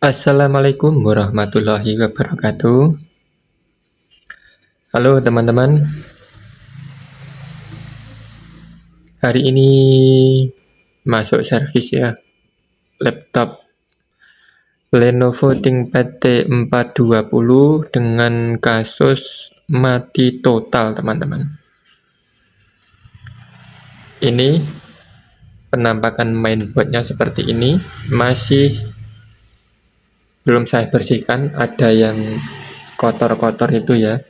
Assalamualaikum warahmatullahi wabarakatuh. Halo teman-teman, hari ini masuk servis ya laptop Lenovo ThinkPad T420 dengan kasus mati total teman-teman. Ini penampakan mainboardnya seperti ini, masih belum saya bersihkan, ada yang kotor-kotor itu ya,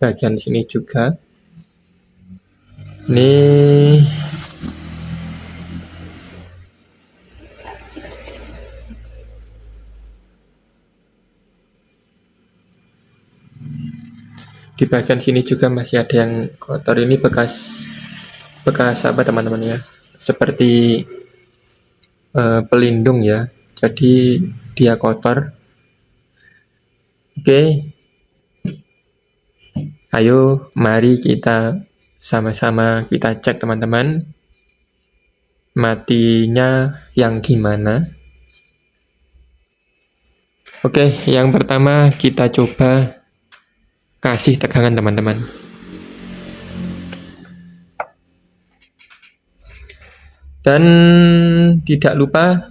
bagian sini juga. Ini di bagian sini juga masih ada yang kotor. Ini bekas apa teman-teman ya, seperti pelindung ya, jadi dia kotor. Oke, ayo mari kita sama-sama kita cek teman-teman, matinya yang gimana. Oke, yang pertama kita coba kasih tegangan teman-teman. Dan tidak lupa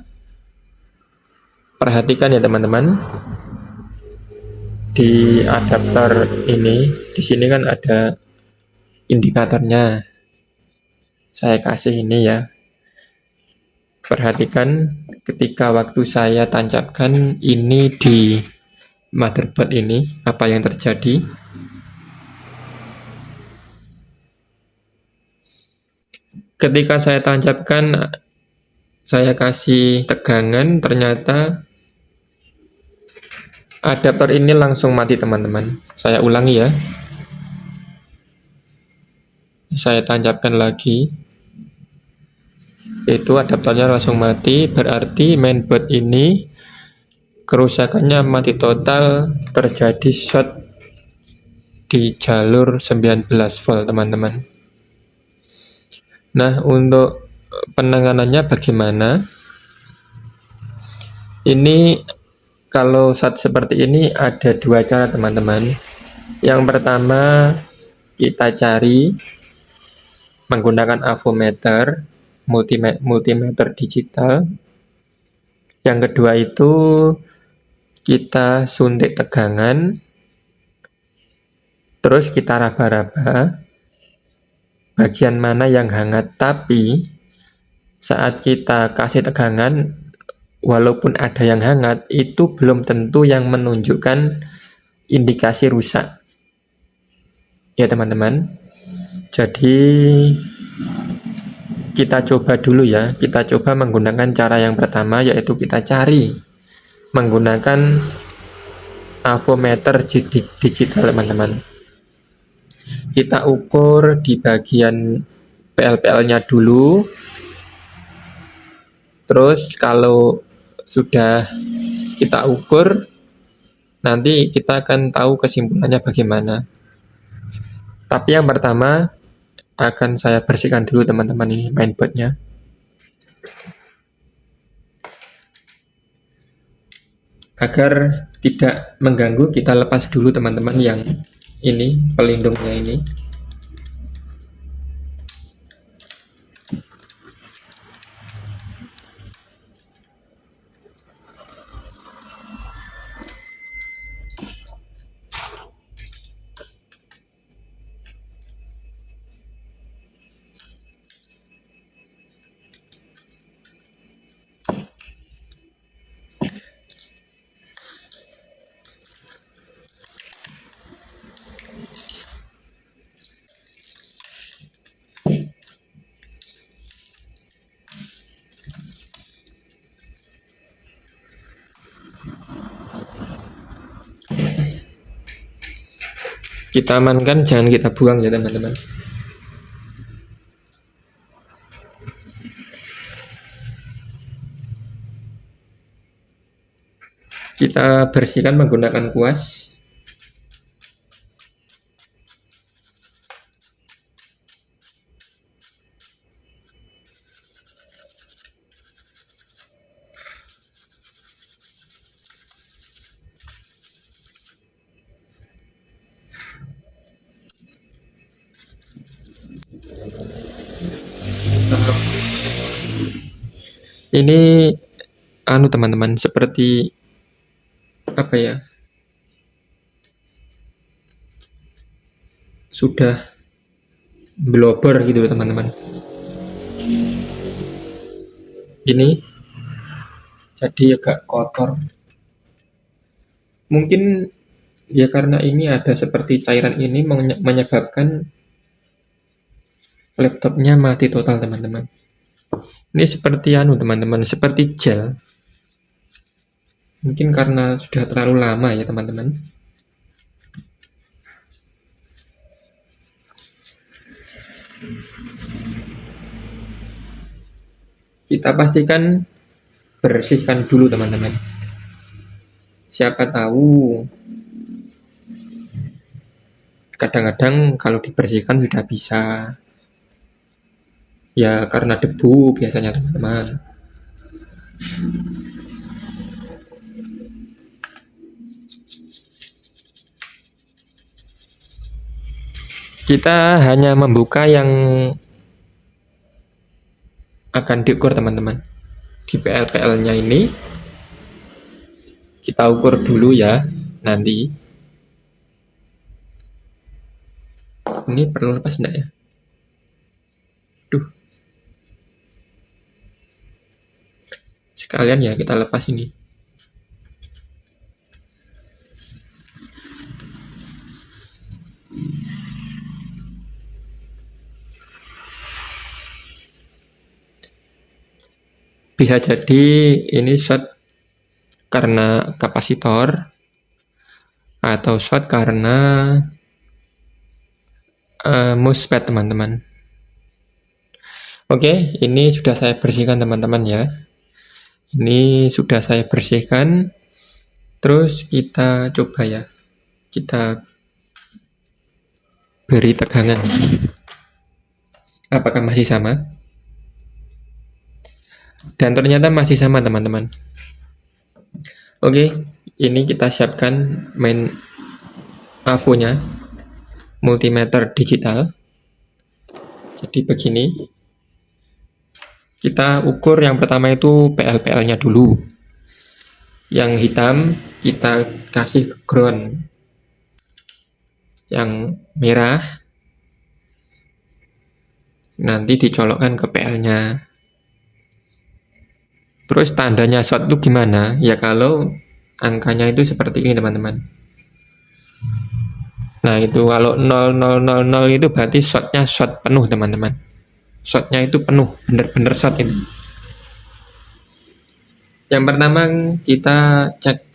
perhatikan ya teman-teman, di adaptor ini, di sini kan ada indikatornya. Saya kasih ini ya. Perhatikan ketika waktu saya tancapkan ini di motherboard ini, apa yang terjadi. Ketika saya tancapkan, saya kasih tegangan, ternyata adaptor ini langsung mati teman-teman. Saya ulangi ya. Saya tancapkan lagi. Itu adaptornya langsung mati, berarti mainboard ini kerusakannya mati total, terjadi short di jalur 19 volt teman-teman. Nah, untuk penanganannya bagaimana? Ini kalau saat seperti ini ada dua cara teman-teman. Yang pertama, kita cari menggunakan avometer, multimeter digital. Yang kedua itu kita suntik tegangan, terus kita raba-raba bagian mana yang hangat. Tapi saat kita kasih tegangan, walaupun ada yang hangat, itu belum tentu yang menunjukkan indikasi rusak ya teman-teman. Jadi kita coba dulu ya, kita coba menggunakan cara yang pertama, yaitu kita cari menggunakan avometer digital teman-teman. Kita ukur di bagian PLPL-nya dulu. Terus kalau sudah kita ukur, nanti kita akan tahu kesimpulannya bagaimana. Tapi yang pertama akan saya bersihkan dulu teman-teman ini mainboardnya. Agar tidak mengganggu, kita lepas dulu teman-teman yang ini, pelindungnya ini. Kita amankan, jangan kita buang ya teman-teman. Kita bersihkan menggunakan kuas. Ini teman-teman, seperti apa ya? Sudah blober gitu teman-teman. Ini jadi agak kotor. Mungkin ya karena ini ada seperti cairan ini menyebabkan laptopnya mati total teman-teman. Ini seperti teman-teman, seperti gel. Mungkin karena sudah terlalu lama ya teman-teman. Kita pastikan bersihkan dulu teman-teman. Siapa tahu kadang-kadang kalau dibersihkan sudah bisa. Ya karena debu biasanya teman-teman. Kita hanya membuka yang akan diukur teman-teman. Di PL-PL-nya ini kita ukur dulu ya nanti. Ini perlu lepas enggak ya? Duh. Sekalian ya kita lepas ini. Bisa jadi ini short karena kapasitor atau short karena MOSFET teman-teman. Oke, ini sudah saya bersihkan teman-teman ya. Ini sudah saya bersihkan. Terus kita coba ya. Kita beri tegangan. Apakah masih sama? Dan ternyata masih sama teman-teman. Oke, ini kita siapkan main AVO-nya, multimeter digital. Jadi begini. Kita ukur yang pertama itu PL-PL-nya dulu. Yang hitam kita kasih ke ground. Yang merah nanti dicolokkan ke PL-nya. Terus tandanya short itu gimana? Ya kalau angkanya itu seperti ini teman-teman. Nah itu kalau 0000 itu berarti shortnya short penuh teman-teman. Shortnya itu penuh, bener-bener short ini. Yang pertama kita cek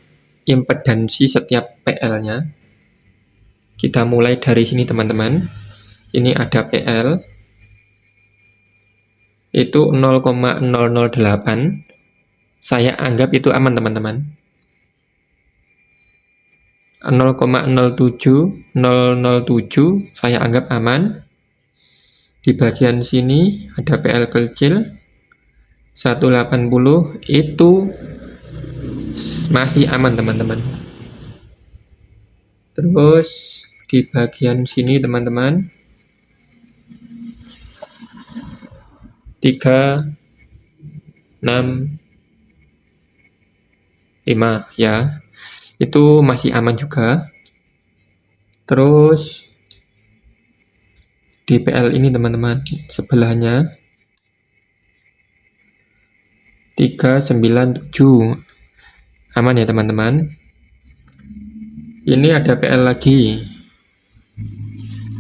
impedansi setiap PL-nya. Kita mulai dari sini teman-teman. Ini ada PL. Itu 0,008. Saya anggap itu aman teman-teman. 0,07007 saya anggap aman. Di bagian sini ada PL kecil 180 itu masih aman teman-teman. Terus di bagian sini teman-teman 365 ya, itu masih aman juga. Terus di PL ini teman-teman sebelahnya 397 aman ya teman-teman. Ini ada PL lagi.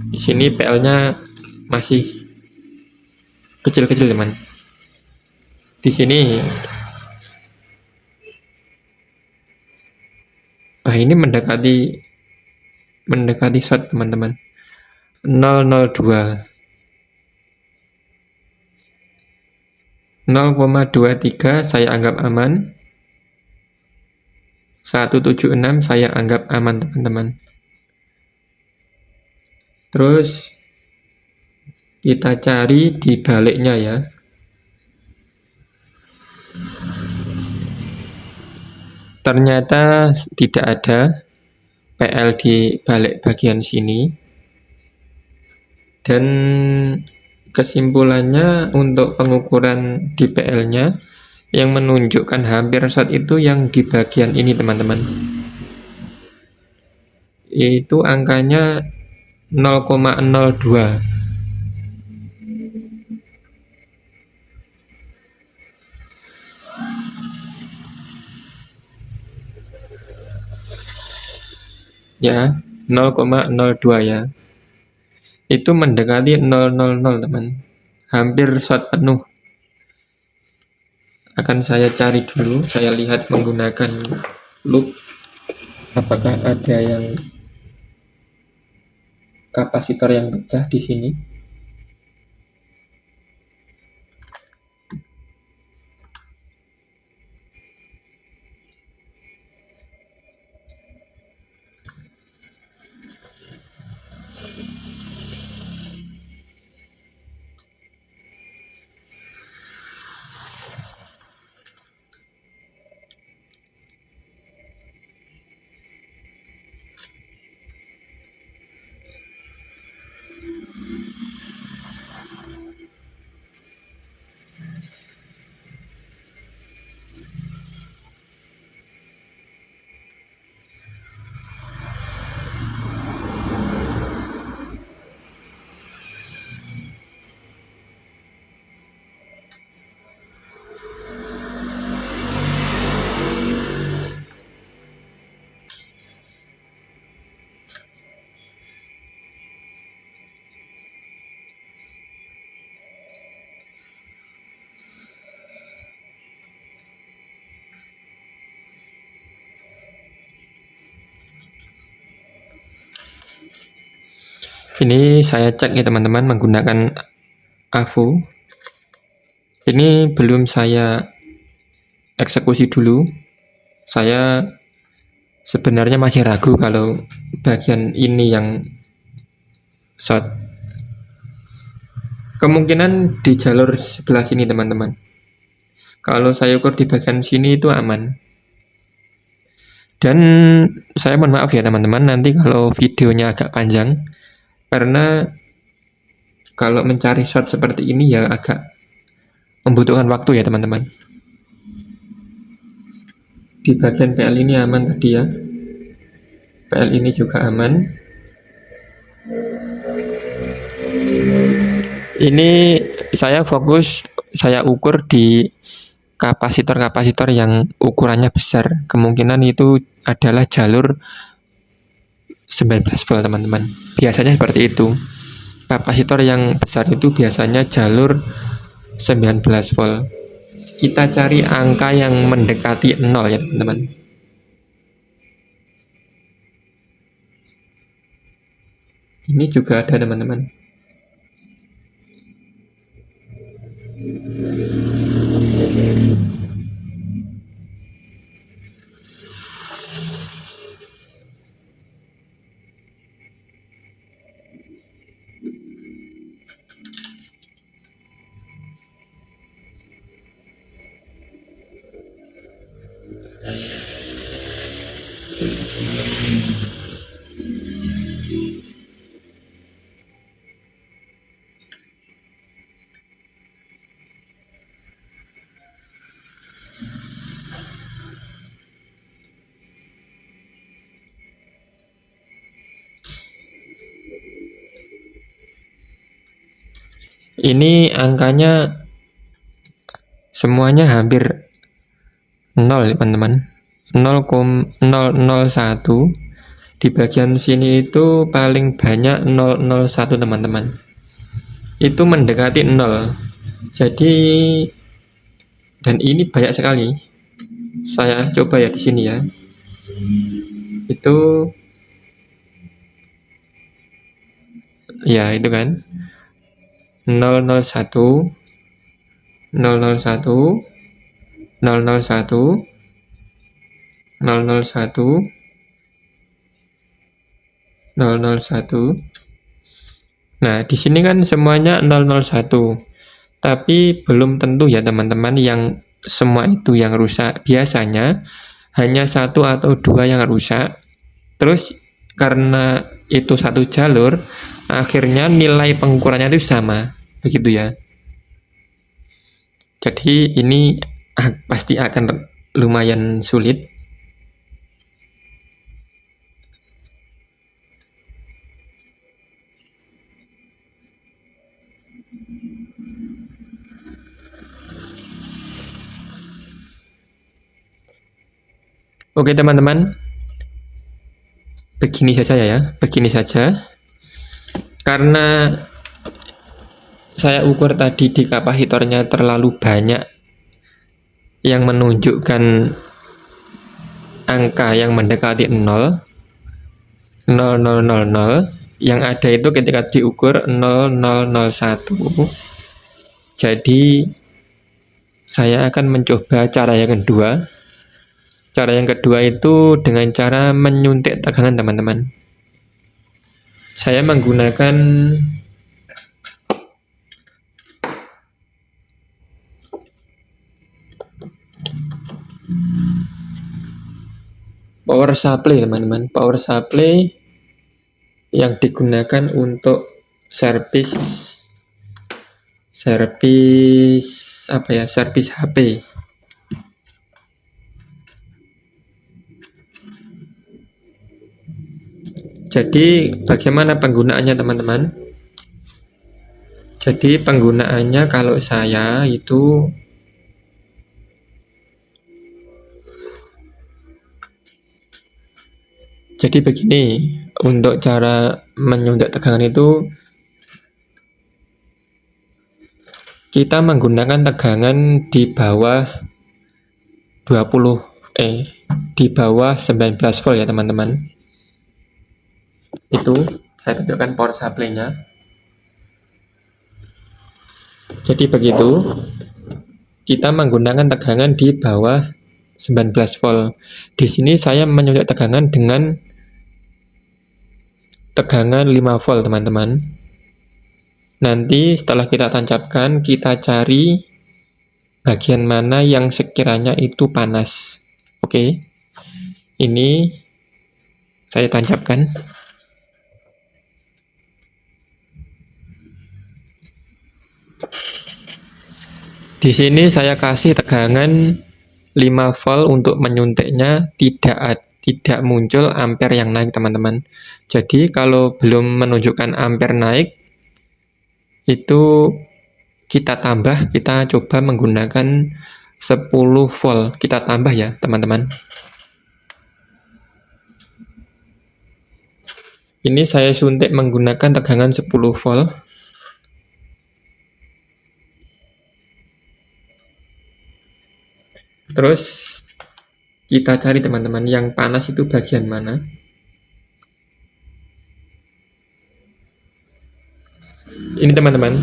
Di sini PL-nya masih kecil-kecil teman. Di sini ini mendekati short teman-teman. 002 0,23 saya anggap aman. 176 saya anggap aman teman-teman. Terus kita cari di baliknya ya. Ternyata tidak ada PL di balik bagian sini. Dan kesimpulannya untuk pengukuran di PL-nya Yang menunjukkan hampir short itu yang di bagian ini teman-teman, itu angkanya 0,02 ya, 0,02 ya, itu mendekati 000 teman, hampir short penuh. Akan saya cari dulu, saya lihat menggunakan loop apakah ada yang kapasitor yang pecah di sini. Ini saya cek ya teman-teman menggunakan AVO. Ini belum saya eksekusi dulu. Saya sebenarnya masih ragu kalau bagian ini yang short. Kemungkinan di jalur sebelah sini teman-teman. Kalau saya ukur di bagian sini itu aman. Dan saya mohon maaf ya teman-teman, nanti kalau videonya agak panjang, karena kalau mencari short seperti ini ya agak membutuhkan waktu ya teman-teman. Di bagian PL ini aman tadi ya, PL ini juga aman. Ini saya fokus, saya ukur di kapasitor-kapasitor yang ukurannya besar. Kemungkinan itu adalah jalur 19 volt teman-teman. Biasanya seperti itu. Kapasitor yang besar itu biasanya jalur 19 volt. Kita cari angka yang mendekati 0 ya teman-teman. Ini juga ada teman-teman. Ini angkanya semuanya hampir 0 teman-teman. 0,001. Di bagian sini itu paling banyak 001 teman-teman. Itu mendekati 0. Jadi, dan ini banyak sekali. Saya coba ya di sini ya. Itu ya itu kan 001 001 001 001 001. Nah, di sini kan semuanya 001. Tapi belum tentu ya teman-teman yang semua itu yang rusak. Biasanya hanya satu atau dua yang rusak. Terus karena itu satu jalur, akhirnya nilai pengukurannya itu sama. Begitu ya. Jadi ini pasti akan lumayan sulit. Oke teman-teman, begini saja. Karena saya ukur tadi di kapasitornya terlalu banyak yang menunjukkan angka yang mendekati 0, 0000, yang ada itu ketika diukur 0001. Jadi saya akan mencoba cara yang kedua. Cara yang kedua itu dengan cara menyuntik tegangan teman-teman. Saya menggunakan power supply teman-teman. Power supply yang digunakan untuk servis HP. Jadi bagaimana penggunaannya teman-teman? Jadi penggunaannya kalau saya itu jadi begini, untuk cara menyuntik tegangan itu kita menggunakan tegangan di bawah di bawah 19 volt ya teman-teman. Itu saya tunjukkan power supply-nya. Jadi begitu, kita menggunakan tegangan di bawah 19 volt. Di sini saya menyuntik tegangan dengan tegangan 5 volt teman-teman. Nanti setelah kita tancapkan, kita cari bagian mana yang sekiranya itu panas. Oke, ini saya tancapkan. Di sini saya kasih tegangan 5 volt untuk menyuntiknya, tidak muncul ampere yang naik teman-teman. Jadi kalau belum menunjukkan ampere naik, itu kita coba menggunakan 10 volt. Kita tambah ya teman-teman. Ini saya suntik menggunakan tegangan 10 volt. Terus kita cari teman-teman yang panas itu bagian mana. Ini teman-teman,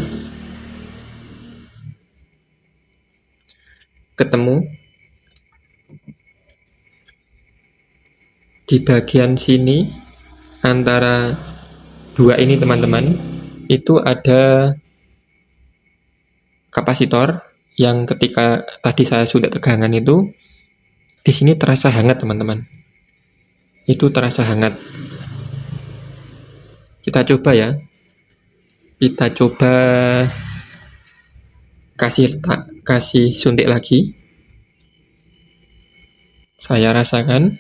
ketemu di bagian sini antara dua ini teman-teman, itu ada kapasitor yang ketika tadi saya sudah tegangan itu di sini terasa hangat teman-teman. Itu terasa hangat. Kita coba ya. Kita coba kasih suntik lagi. Saya rasakan.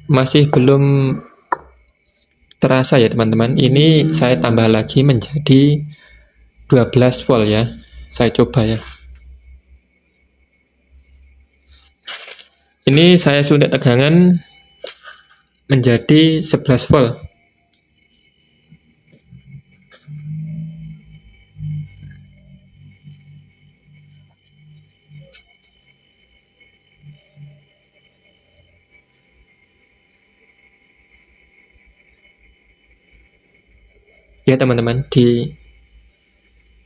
Masih belum terasa ya teman-teman. Ini saya tambah lagi menjadi 12 volt ya. Saya coba ya. Ini saya suntik tegangan menjadi 11 volt. Ya teman-teman, di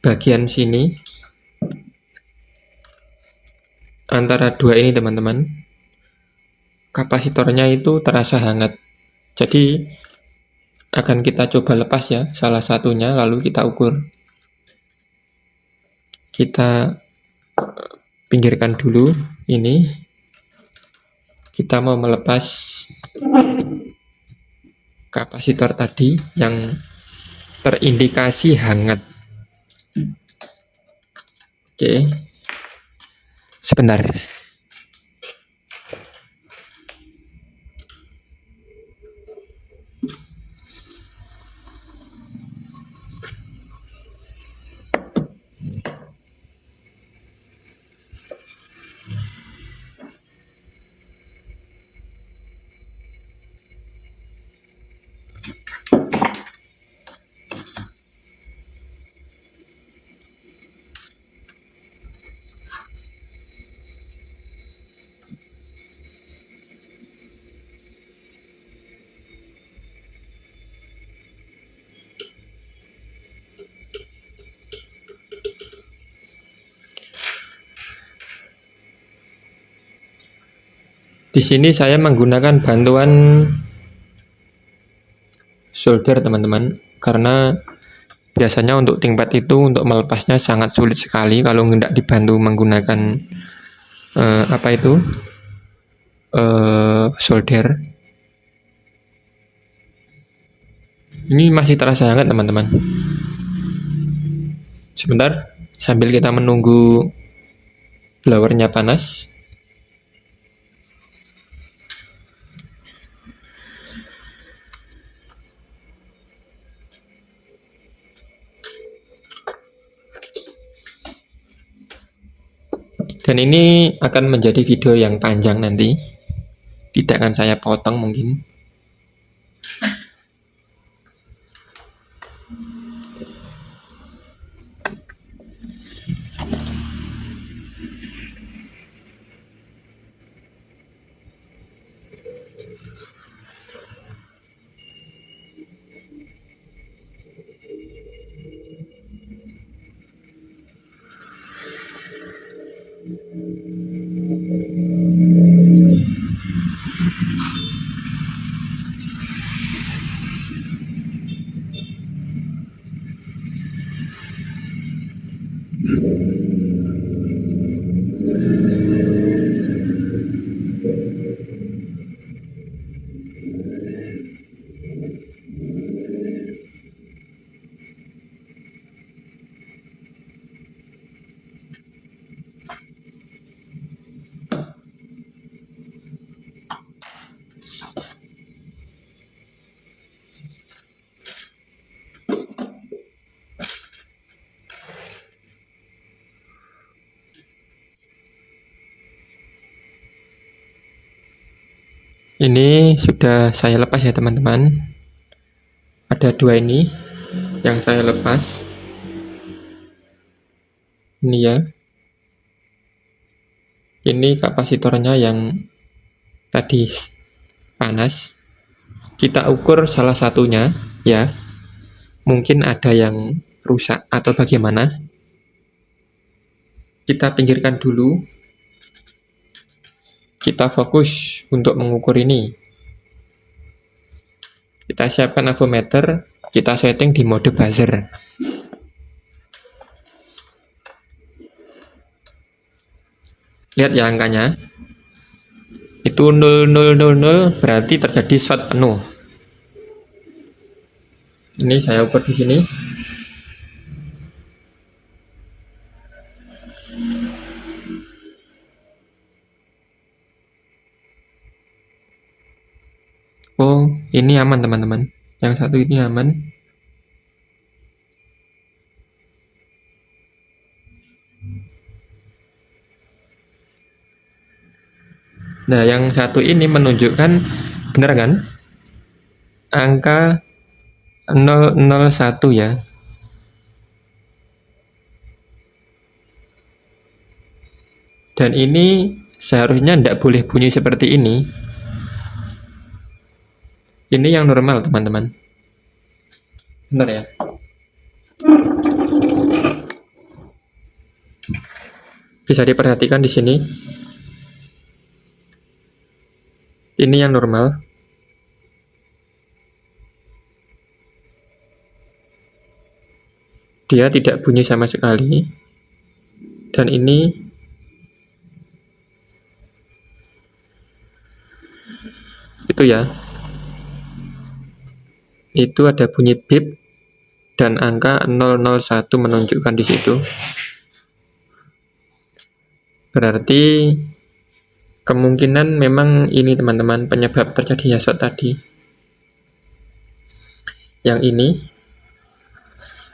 bagian sini antara dua ini teman-teman, kapasitornya itu terasa hangat. Jadi akan kita coba lepas ya salah satunya, lalu kita ukur. Kita pinggirkan dulu ini. kita mau melepas kapasitor tadi yang terindikasi hangat. Oke, sebentar. Di sini saya menggunakan bantuan solder teman-teman, karena biasanya untuk ThinkPad itu untuk melepasnya sangat sulit sekali kalau tidak dibantu menggunakan solder. Ini masih terasa hangat teman-teman. Sebentar, sambil kita menunggu blowernya panas. Dan ini akan menjadi video yang panjang nanti. Tidak akan saya potong mungkin. Ini sudah saya lepas ya teman-teman. Ada dua ini yang saya lepas. Ini ya. Ini kapasitornya yang tadi panas. Kita ukur salah satunya ya. Mungkin ada yang rusak atau bagaimana. Kita pinggirkan dulu. Kita fokus untuk mengukur ini. Kita siapkan avometer, kita setting di mode buzzer. Lihat ya angkanya. Itu 0000 berarti terjadi short penuh. Ini saya ukur di sini. Oh, ini aman teman-teman. Yang satu ini aman. Nah, yang satu ini menunjukkan benar kan? Angka 001 ya. Dan ini seharusnya tidak boleh bunyi seperti ini. Ini yang normal teman-teman. Benar ya. Bisa diperhatikan di sini. Ini yang normal. Dia tidak bunyi sama sekali. Dan ini Itu ya. Itu ada bunyi bip dan angka 001 menunjukkan di situ. Berarti kemungkinan memang ini teman-teman penyebab terjadinya short tadi. Yang ini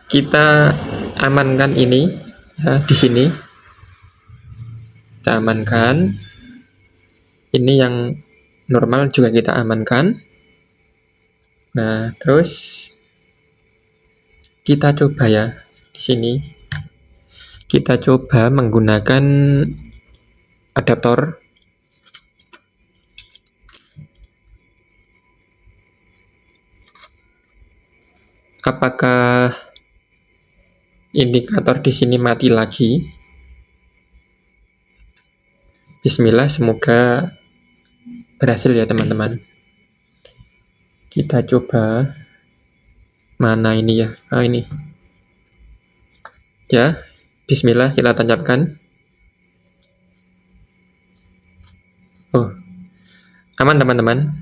kita amankan ini ya, di sini. Kita amankan. Ini yang normal juga kita amankan. Nah, terus kita coba ya di sini. Kita coba menggunakan adaptor. Apakah indikator di sini mati lagi? Bismillah, semoga berhasil ya teman-teman. Kita coba. Mana ini ya? Ah, ini. Ya, bismillah kita tancapkan. Oh, aman teman-teman.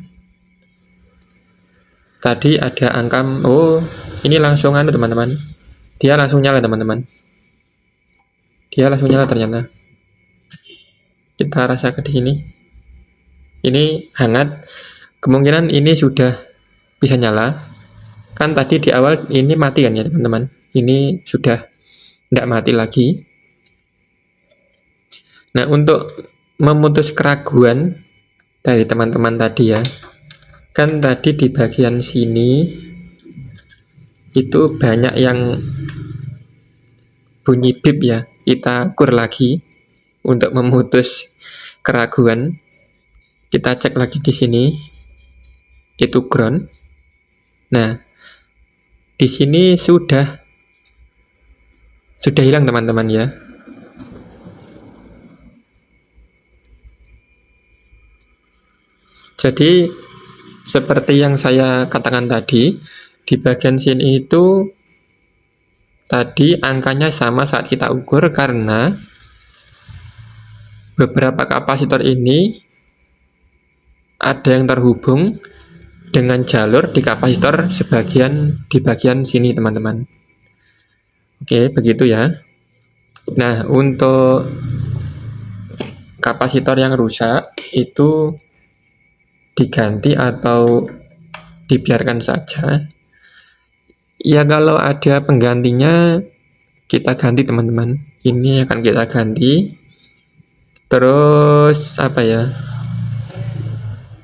Tadi ada angka, oh ini langsung teman-teman. Dia langsung nyala teman-teman. Dia langsung nyala ternyata. Kita rasakan di sini. Ini hangat. Kemungkinan ini sudah bisa nyala. Kan tadi di awal ini mati kan ya teman-teman. Ini sudah tidak mati lagi. Nah, untuk memutus keraguan dari teman-teman tadi ya, kan tadi di bagian sini itu banyak yang bunyi bip ya. Kita ukur lagi untuk memutus keraguan. Kita cek lagi di sini. Itu ground. Nah, di sini sudah hilang teman-teman ya. Jadi seperti yang saya katakan tadi, di bagian sini itu tadi angkanya sama saat kita ukur karena beberapa kapasitor ini ada yang terhubung dengan jalur di kapasitor di bagian sini teman-teman. Oke, begitu ya. Nah, untuk kapasitor yang rusak itu diganti atau dibiarkan saja. Ya kalau ada penggantinya kita ganti teman-teman. Ini akan kita ganti. Terus apa ya?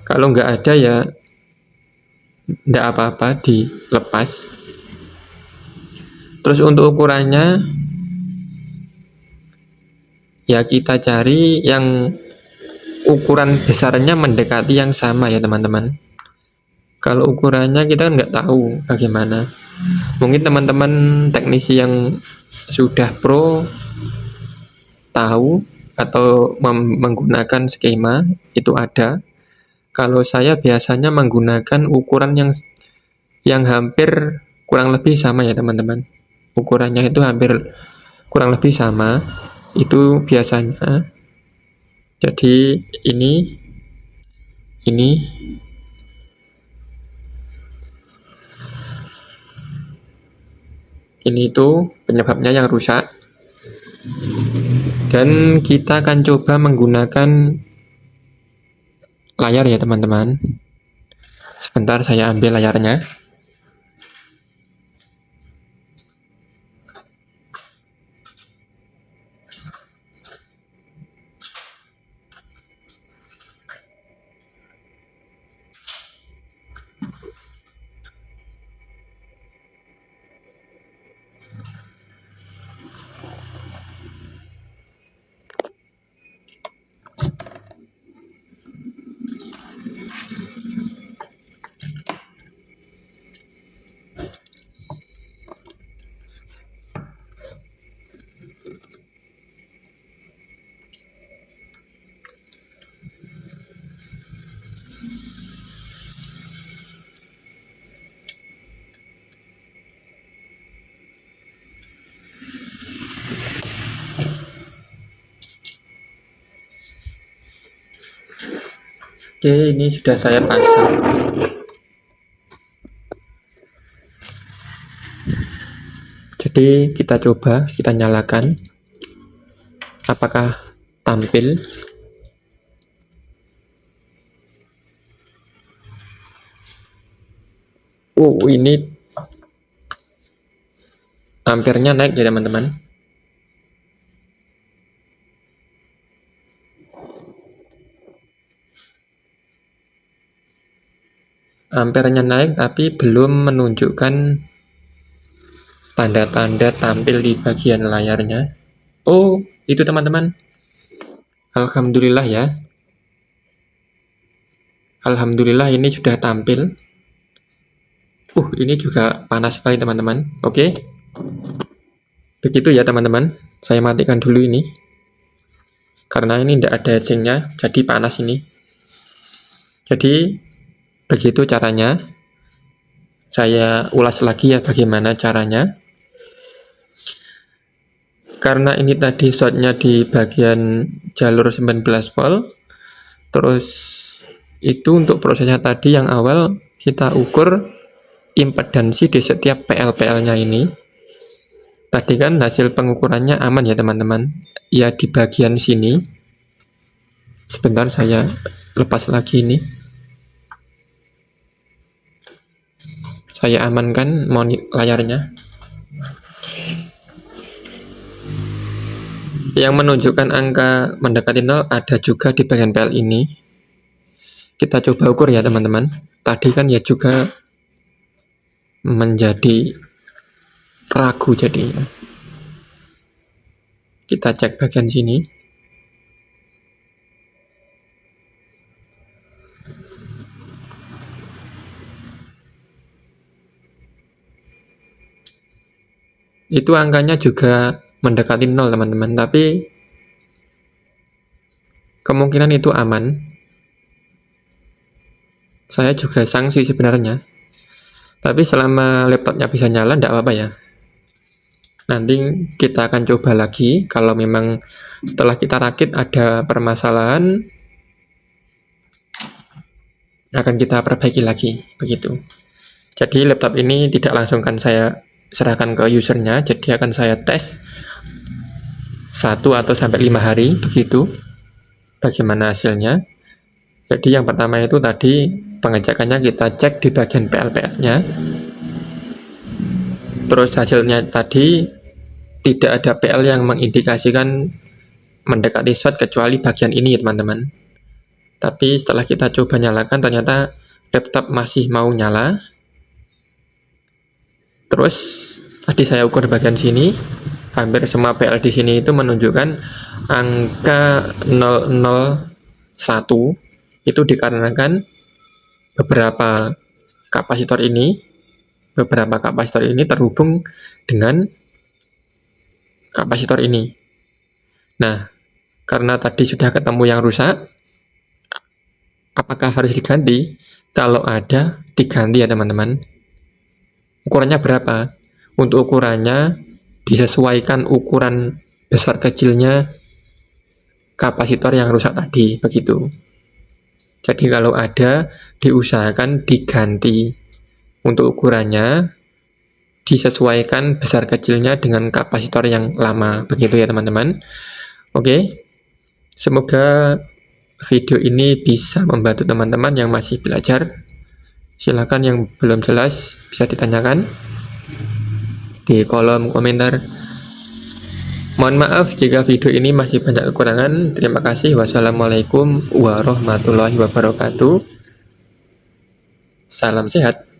Kalau nggak ada ya nggak apa-apa, dilepas. Terus untuk ukurannya ya kita cari yang ukuran besarnya mendekati yang sama ya teman-teman. Kalau ukurannya kita kan nggak tahu bagaimana. Mungkin teman-teman teknisi yang sudah pro tahu atau menggunakan skema itu ada. Kalau saya biasanya menggunakan ukuran yang hampir kurang lebih sama ya teman-teman. Ukurannya itu hampir kurang lebih sama. Itu biasanya. Jadi ini itu penyebabnya yang rusak. Dan kita akan coba menggunakan layar ya teman-teman. Sebentar saya ambil layarnya. Oke, ini sudah saya pasang. Jadi kita coba, kita nyalakan. Apakah tampil? Ini ampernya naik ya teman-teman. Ampernya naik tapi belum menunjukkan tanda-tanda tampil di bagian layarnya. Oh, itu teman-teman. Alhamdulillah ya. Alhamdulillah ini sudah tampil. Ini juga panas sekali teman-teman. Oke. Begitu ya teman-teman. Saya matikan dulu ini. Karena ini tidak ada heatsingnya, jadi panas ini. Jadi, begitu caranya. Saya ulas lagi ya bagaimana caranya. Karena ini tadi shotnya di bagian jalur 19 volt. Terus itu untuk prosesnya tadi yang awal kita ukur impedansi di setiap PL-PL-nya ini. Tadi kan hasil pengukurannya aman ya teman-teman. Ya di bagian sini. Sebentar saya lepas lagi ini. Saya amankan layarnya. Yang menunjukkan angka mendekati 0 ada juga di bagian PL ini. Kita coba ukur ya teman-teman. Tadi kan ya juga menjadi ragu jadinya. Kita cek bagian sini. Itu angkanya juga mendekati 0 teman-teman, tapi kemungkinan itu aman. Saya juga sanksi sebenarnya, tapi selama laptopnya bisa nyala tidak apa-apa ya. Nanti kita akan coba lagi. Kalau memang setelah kita rakit ada permasalahan, akan kita perbaiki lagi begitu. Jadi laptop ini tidak langsung kan saya serahkan ke usernya, jadi akan saya tes 1 atau sampai 5 hari begitu bagaimana hasilnya. Jadi yang pertama itu tadi pengecekannya kita cek di bagian PL-PL-nya. Terus hasilnya tadi tidak ada PL yang mengindikasikan mendekati short kecuali bagian ini teman-teman. Tapi setelah kita coba nyalakan ternyata laptop masih mau nyala. Terus tadi saya ukur bagian sini, hampir semua PL di sini itu menunjukkan angka 001. Itu dikarenakan beberapa kapasitor ini terhubung dengan kapasitor ini. Nah, karena tadi sudah ketemu yang rusak, apakah harus diganti? Kalau ada, diganti ya teman-teman. Ukurannya berapa? Untuk ukurannya disesuaikan ukuran besar kecilnya kapasitor yang rusak tadi, begitu. Jadi kalau ada, diusahakan diganti. Untuk ukurannya disesuaikan besar kecilnya dengan kapasitor yang lama, begitu ya teman-teman. Oke, semoga video ini bisa membantu teman-teman yang masih belajar. Silakan yang belum jelas bisa ditanyakan di kolom komentar. Mohon maaf jika video ini masih banyak kekurangan. Terima kasih. Wassalamualaikum warahmatullahi wabarakatuh. Salam sehat.